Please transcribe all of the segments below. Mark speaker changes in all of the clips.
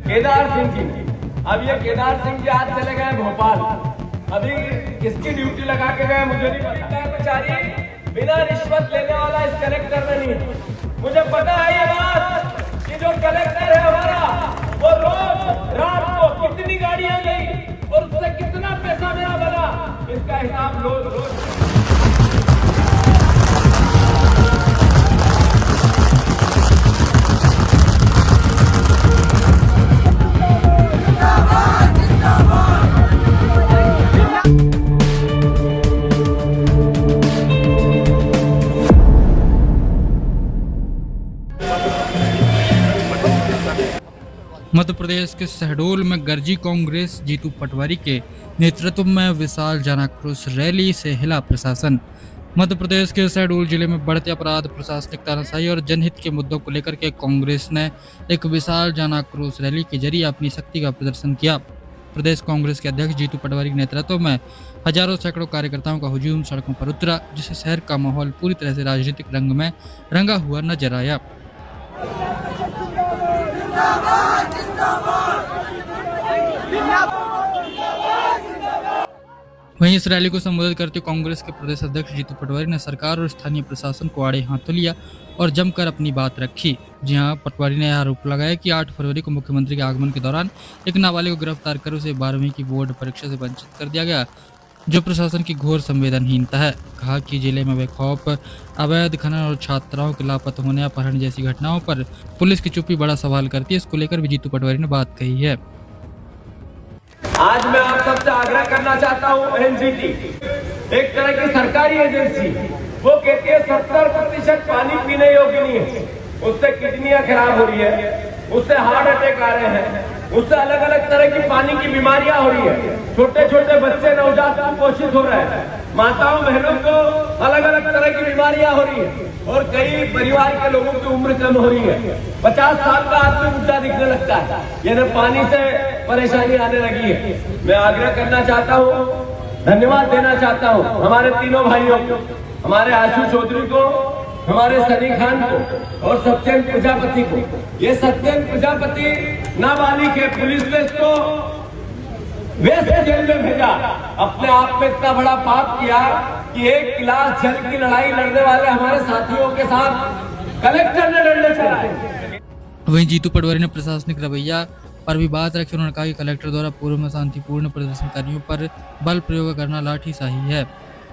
Speaker 1: केदार सिंह की। अब ये केदार सिंह जी आज चले गए भोपाल, अभी किसकी ड्यूटी लगा के गए मुझे नहीं पता है। बेचारी बिना रिश्वत लेने वाला इस कलेक्टर में नहीं। मुझे पता है ये बात कि जो कलेक्टर है हमारा, वो रोज रात को कितनी गाड़ियां गई और उससे कितना पैसा मेरा बना, इसका हिसाब रोज
Speaker 2: मध्य प्रदेश के शहडोल में गर्जी कांग्रेस जीतू पटवारी के नेतृत्व में विशाल जन आक्रोश रैली से हिला प्रशासन। मध्य प्रदेश के शहडोल जिले में बढ़ते अपराध, प्रशासनिक तानाशाही और जनहित के मुद्दों को लेकर के कांग्रेस ने एक विशाल जन आक्रोश रैली के जरिए अपनी शक्ति का प्रदर्शन किया। प्रदेश कांग्रेस के अध्यक्ष जीतू पटवारी के नेतृत्व में हजारों सैकड़ों कार्यकर्ताओं का हुजूम सड़कों पर उतरा, जिससे शहर का माहौल पूरी तरह से राजनीतिक रंग में रंगा हुआ नजर आया। वहीं इस रैली को संबोधित करते हुए कांग्रेस के प्रदेश अध्यक्ष जीतू पटवारी ने सरकार और स्थानीय प्रशासन को आड़े हाथों लिया और जमकर अपनी बात रखी। जी हां, पटवारी ने आरोप लगाया कि 8 फरवरी को मुख्यमंत्री के आगमन के दौरान एक नाबालिग को गिरफ्तार कर उसे 12वीं की बोर्ड परीक्षा से वंचित कर दिया गया, जो प्रशासन की घोर संवेदनहीनता है। कहा कि जिले में बेखौफ अवैध खनन और छात्राओं के लापता होने, अपहरण जैसी घटनाओं पर पुलिस की चुप्पी बड़ा सवाल करती है। इसको लेकर भी जीतू पटवारी ने बात कही है।
Speaker 1: आज मैं आप सबसे आग्रह करना चाहता हूं, एनजीटी एक तरह की सरकारी एजेंसी, वो कहती है 70% पानी पीने योग्य नहीं है, उससे किडनियां खराब हो रही है, उससे हार्ट अटैक आ रहे हैं, उससे अलग अलग तरह की पानी की बीमारियां हो रही है, छोटे छोटे बच्चे नवजात कुपोषित हो रहे हैं, माताओं बहनों को अलग अलग तरह की बीमारियां हो रही है और कई परिवार के लोगों की उम्र कम हो रही है। 50 साल का आदमी बुढ़ा दिखने लगता है, यानी पानी से परेशानी आने लगी है। मैं आग्रह करना चाहता हूँ, धन्यवाद देना चाहता हूँ हमारे तीनों भाइयों को, हमारे आशु चौधरी को, हमारे सनी खान को और सत्येन प्रजापति को। ये सत्येन प्रजापति नाबालिग है, पुलिस ने इसको वैसे जेल में भेजा, अपने आप में इतना बड़ा पाप किया कि 1 गिलास जल की लड़ाई लड़ने वाले हमारे साथियों के साथ कलेक्टर ने लड़ने चला।
Speaker 2: वहीं जीतू पटवारी ने प्रशासनिक रवैया पर भी बात रखी। उन्होंने कहा कि कलेक्टर द्वारा पूर्व में शांतिपूर्ण प्रदर्शनकारियों पर बल प्रयोग करना लाठीचार्ज है।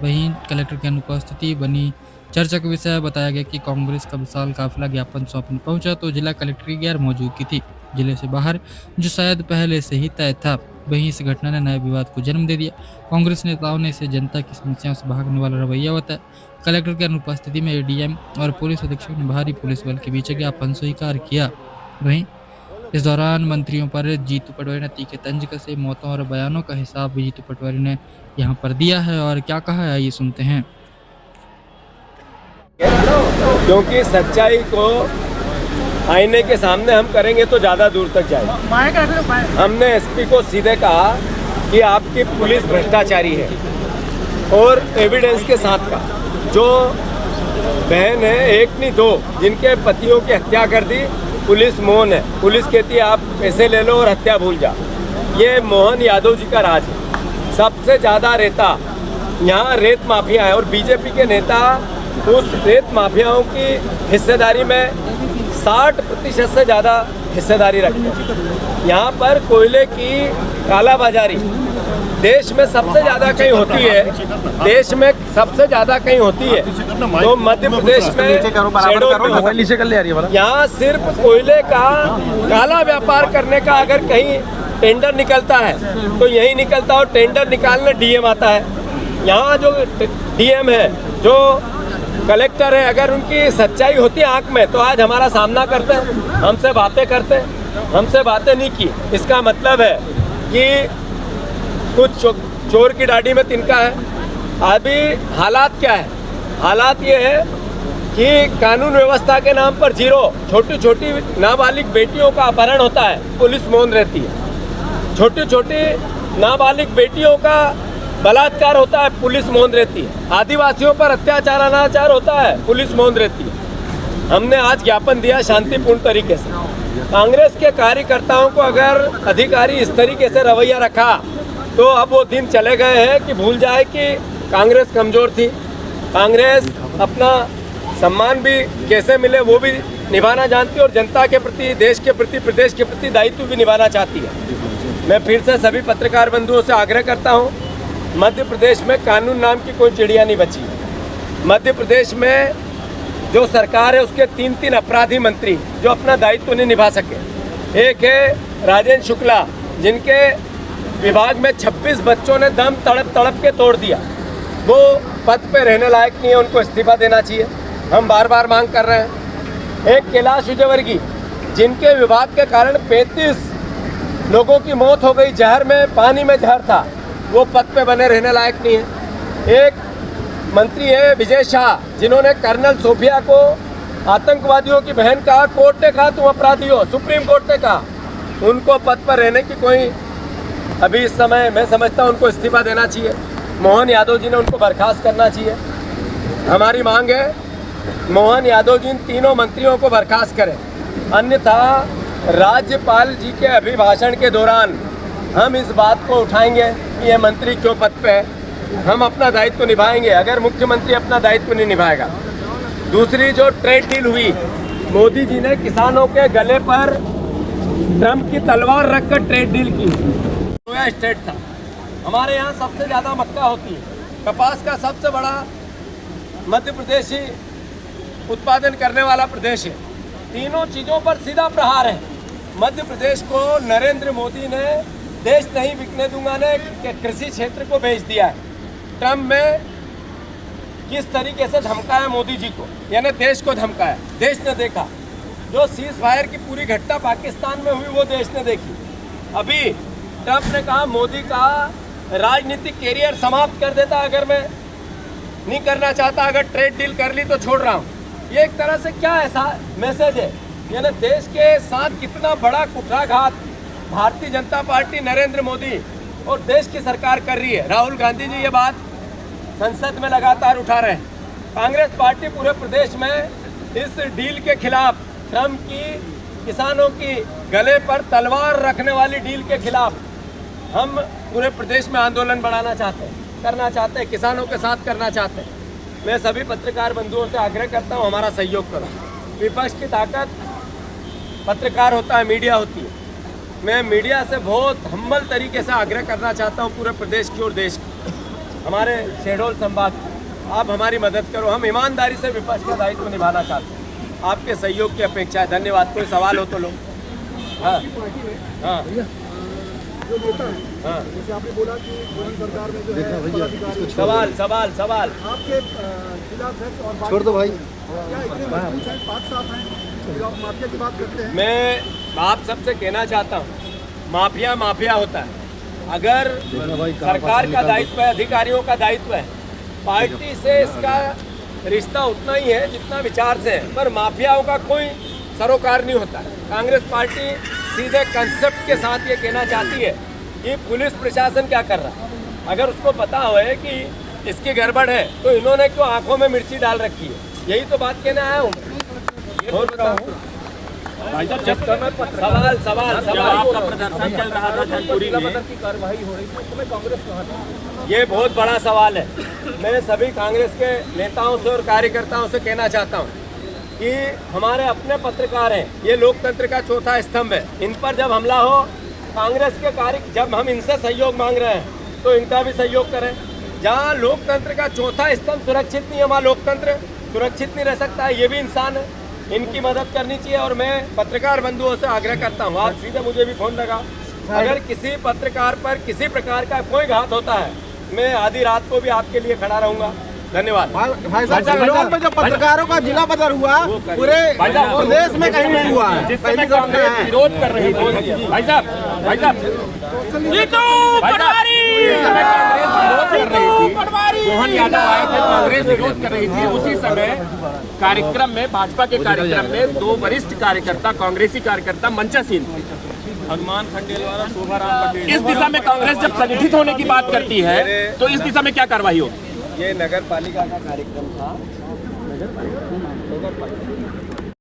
Speaker 2: वहीं कलेक्टर की अनुपस्थिति बनी चर्चा का विषय बताया गया कि कांग्रेस का विशाल काफिला ज्ञापन सौंपने पहुंचा तो जिला कलेक्टर की गैर मौजूदगी थी जिले से बाहर, जो शायद पहले से ही तय था। वहीं इस घटना ने नए विवाद को जन्म दे दिया। कांग्रेस नेताओं ने इसे जनता की समस्याओं से भागने वाला रवैया बताया। कलेक्टर की अनुपस्थिति में एडीएम और पुलिस अधीक्षक ने भारी पुलिस बल के बीच ज्ञापन स्वीकार किया। वहीं इस दौरान मंत्रियों पर जीतू पटवारी ने तीखे तंज कसे। मौतों और बयानों का हिसाब भी जीतू पटवारी ने यहाँ पर दिया है और क्या कहा है आइए सुनते हैं।
Speaker 1: क्योंकि सच्चाई को आईने के सामने हम करेंगे तो ज्यादा दूर तक जाएगा। हमने एसपी को सीधे कहा कि आपकी पुलिस भ्रष्टाचारी है और एविडेंस के साथ का। जो बहन है, एक नहीं 2, जिनके पतियों की हत्या कर दी, पुलिस मौन है। पुलिस कहती है आप पैसे ले लो और हत्या भूल जा। ये मोहन यादव जी का राज है। सबसे ज्यादा रेता यहाँ रेत माफिया है और बीजेपी के नेता उस रेत माफियाओं की हिस्सेदारी में 60% से ज़्यादा हिस्सेदारी रखते हैं। यहाँ पर कोयले की कालाबाजारी देश में सबसे ज़्यादा कहीं होती है, देश में सबसे ज़्यादा कहीं होती है तो मध्य प्रदेश में यहाँ सिर्फ कोयले का काला व्यापार करने का अगर कहीं टेंडर निकलता है तो यही निकलता और टेंडर निकालने डीएम आता है। यहाँ जो डीएम है, जो कलेक्टर है, अगर उनकी सच्चाई होती आंख में तो आज हमारा सामना करते हैं, हमसे बातें करते हैं। हमसे बातें नहीं की, इसका मतलब है कि कुछ चोर की दाढ़ी में तिनका है। अभी हालात क्या है? हालात ये है कि कानून व्यवस्था के नाम पर जीरो, छोटी छोटी नाबालिग बेटियों का अपहरण होता है, पुलिस मौन रहती है। छोटी छोटी नाबालिग बेटियों का बलात्कार होता है, पुलिस मौन रहती है। आदिवासियों पर अत्याचार अनाचार होता है, पुलिस मौन रहती है। हमने आज ज्ञापन दिया शांतिपूर्ण तरीके से। कांग्रेस के कार्यकर्ताओं को अगर अधिकारी इस तरीके से रवैया रखा तो अब वो दिन चले गए हैं कि भूल जाए कि कांग्रेस कमजोर थी। कांग्रेस अपना सम्मान भी कैसे मिले वो भी निभाना जानती है और जनता के प्रति, देश के प्रति, प्रदेश के प्रति दायित्व भी निभाना चाहती है। मैं फिर से सभी पत्रकार बंधुओं से आग्रह करता हूँ, मध्य प्रदेश में कानून नाम की कोई चिड़िया नहीं बची। मध्य प्रदेश में जो सरकार है उसके 3 अपराधी मंत्री जो अपना दायित्व नहीं निभा सके। एक है राजेंद्र शुक्ला, जिनके विभाग में 26 बच्चों ने दम तड़प के तोड़ दिया। वो पद पे रहने लायक नहीं है, उनको इस्तीफा देना चाहिए। हम बार बार मांग कर रहे हैं। एक कैलाश विजयवर्गीय, जिनके विभाग के कारण 35 लोगों की मौत हो गई, जहर में, पानी में जहर था, वो पद पे बने रहने लायक नहीं है। एक मंत्री है विजय शाह, जिन्होंने कर्नल सोफिया को आतंकवादियों की बहन कहा, कोर्ट ने कहा तुम अपराधी हो, सुप्रीम कोर्ट ने कहा। उनको पद पर रहने की कोई अभी इस समय मैं समझता हूं उनको इस्तीफा देना चाहिए। मोहन यादव जी ने उनको बर्खास्त करना चाहिए। हमारी मांग है मोहन यादव जी इन तीनों मंत्रियों को बर्खास्त करें, अन्यथा राज्यपाल जी के अभिभाषण के दौरान हम इस बात को उठाएंगे कि ये मंत्री क्यों पद पे है। हम अपना दायित्व निभाएंगे अगर मुख्यमंत्री अपना दायित्व नहीं निभाएगा। दूसरी जो ट्रेड डील हुई, मोदी जी ने किसानों के गले पर ट्रम्प की तलवार रखकर ट्रेड डील की। सोया स्टेट था, हमारे यहाँ सबसे ज़्यादा मक्का होती है, कपास का सबसे बड़ा मध्य प्रदेश ही उत्पादन करने वाला प्रदेश है। तीनों चीज़ों पर सीधा प्रहार है। मध्य प्रदेश को नरेंद्र मोदी ने देश नहीं बिकने दूंगा ने कृषि क्षेत्र को भेज दिया है। ट्रम्प में किस तरीके से धमकाया मोदी जी को, यानी देश को धमकाया, देश ने देखा। जो सीज फायर की पूरी घटना पाकिस्तान में हुई वो देश ने देखी। अभी ट्रम्प ने कहा मोदी का राजनीतिक कैरियर समाप्त कर देता अगर मैं नहीं करना चाहता, अगर ट्रेड डील कर ली तो छोड़ रहा हूँ। ये एक तरह से क्या ऐसा मैसेज है, यानी देश के साथ कितना बड़ा कुठाघात भारतीय जनता पार्टी, नरेंद्र मोदी और देश की सरकार कर रही है। राहुल गांधी जी ये बात संसद में लगातार उठा रहे हैं। कांग्रेस पार्टी पूरे प्रदेश में इस डील के खिलाफ, ट्रम्प की किसानों की गले पर तलवार रखने वाली डील के खिलाफ हम पूरे प्रदेश में आंदोलन बढ़ाना चाहते हैं, करना चाहते हैं, किसानों के साथ करना चाहते हैं। मैं सभी पत्रकार बंधुओं से आग्रह करता हूं हमारा सहयोग करो। विपक्ष की ताकत पत्रकार होता है, मीडिया होती है। मैं मीडिया से बहुत हम्बल तरीके से आग्रह करना चाहता हूं पूरे प्रदेश की और देश की, हमारे शहडोल संभाग की, आप हमारी मदद करो। हम ईमानदारी से विपक्ष का दायित्व निभाना चाहते हैं, आपके सहयोग की अपेक्षा है। धन्यवाद। कोई सवाल हो तो लो। हाँ हाँ हाँ,
Speaker 3: जैसे आपने बोला कि मोदी सरकार में जो है
Speaker 1: सवाल
Speaker 3: आपके जिला अध्यक्ष और
Speaker 4: छोड़ दो भाई,
Speaker 3: क्या इतने मजबूत हैं, पाक साफ हैं, जो आप माफिया की बात करते हैं?
Speaker 1: मैं आप सबसे कहना चाहता हूँ, माफिया होता है। अगर सरकार का दायित्व है, अधिकारियों का दायित्व है, पार्टी से इसका रिश्ता उतना ही है जितना विचार से है, पर माफियाओं का कोई सरोकार नहीं होता। कांग्रेस पार्टी सीधे कंसेप्ट के साथ ये कहना चाहती है कि पुलिस प्रशासन क्या कर रहा है। अगर उसको पता हो है कि इसकी गड़बड़ है तो इन्होंने क्यों आंखों में मिर्ची डाल रखी है, यही तो बात कहने आया हूँ। और बताऊँ
Speaker 5: भाई साहब, जब
Speaker 1: सवाल
Speaker 5: आपका प्रदर्शन चल रहा था धनपुरी में,
Speaker 1: की कार्रवाई हो रही थी, उसमें कांग्रेस कहाँ था? ये बहुत बड़ा सवाल है। मैं सभी कांग्रेस के नेताओं से और कार्यकर्ताओं से कहना चाहता हूँ कि हमारे अपने पत्रकार हैं, ये लोकतंत्र का चौथा स्तंभ है। इन पर जब हमला हो, कांग्रेस के जब हम इनसे सहयोग मांग रहे हैं तो इनका भी सहयोग करें। जहाँ लोकतंत्र का चौथा स्तंभ सुरक्षित नहीं है, वहाँ लोकतंत्र सुरक्षित नहीं रह सकता है। ये भी इंसान है, इनकी मदद करनी चाहिए। और मैं पत्रकार बंधुओं से आग्रह करता हूँ, आप सीधे मुझे भी फोन लगा, अगर किसी पत्रकार पर किसी प्रकार का कोई घात होता है, मैं आधी रात को भी आपके लिए खड़ा रहूंगा। धन्यवाद।
Speaker 4: भाई साहब, शहडोल में जो पत्रकारों का जिला बदल हुआ पूरे प्रदेश में कहीं नहीं हुआ है।
Speaker 5: जिस समय कांग्रेस विरोध कर रही थी, भाई साहब मोहन यादव आए थे, कांग्रेस विरोध कर रही थी। उसी समय कार्यक्रम में, भाजपा के कार्यक्रम में 2 वरिष्ठ कार्यकर्ता, कांग्रेसी कार्यकर्ता मंचासीन थे, हनुमान खंडेलवाल, शोभाराम पटेल। इस दिशा में कांग्रेस जब संगठित होने की बात करती है तो इस दिशा में क्या कार्रवाई होगी?
Speaker 1: ये नगर पालिका का कार्यक्रम था।